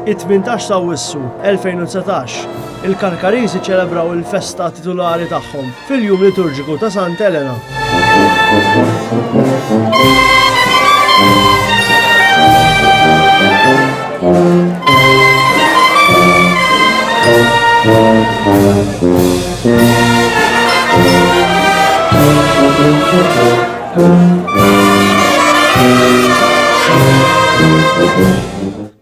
It-18 ta' Awwissu 2019 il-Karkariżi ċelebraw il-festa titolari tagħhom fil-jum liturġiku ta' Santa Elena.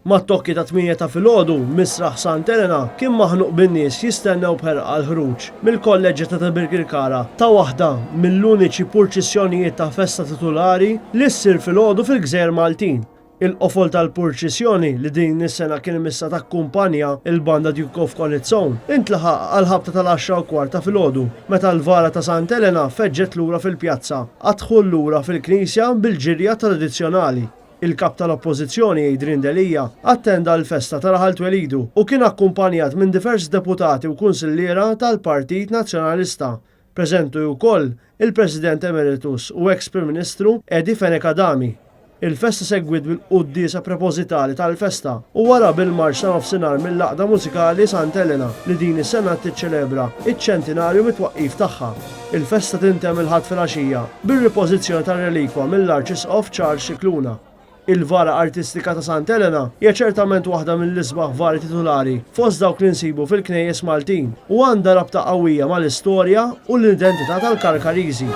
Mat-tokki ta' 8 ta' filgħodu misraħ Santa Elena kien maħnuq bin-nies jistennew b'ħerqa l-ħruġ mill-kolleġġja ta' Birkirkara ta' waħda mill-uniċi purċissjonijiet ta' festa titolari li ssir filgħodu fil-Gżejjer Maltin. Il-qofol tal-purċissjoni li din is-sena kien missa takkumpanja il-banda Duke of Conizzon intlaħaq għal-ħabta tal-10 ta' filgħodu meta l-vara ta' Santa Elena feġġet lura fil-pjazza għadħol lura fil-Knisja bil-ġirja tradizzjonali. Il-kap tal-oppożizzjoni Adrian Delija attenda l-festa ta' Raħal Twelidu u kien akkumpanjat minn diversi deputati u kunsilliera tal-Partit Nazzjonalista. Preżenti wkoll il-President Emeritus u ex-Prim Ministru Edi Fenekadami. Il-festa segwit bil-quddiesa prepożitali tal-festa u wara bil-marx ta' nofsinhar mill-laqda mużikali Santa Elena li din is-sena tiċċelebra iċ-ċentinarju mit-twaqqif tagħha. Il-festa tintemm il-ħadd filgħaxija bir-ripożizzjoni tar-relikwa mill-Arċisqof Charles Scicluna. Il-vara artistika ta' Santa Elena hija ċertament waħda mill-isbaħ vari titolari fost dawk li nsibu fil-Knejjes Maltin u għandha rabta qawwija mal-istorja u l-identità tal-Karkariżi.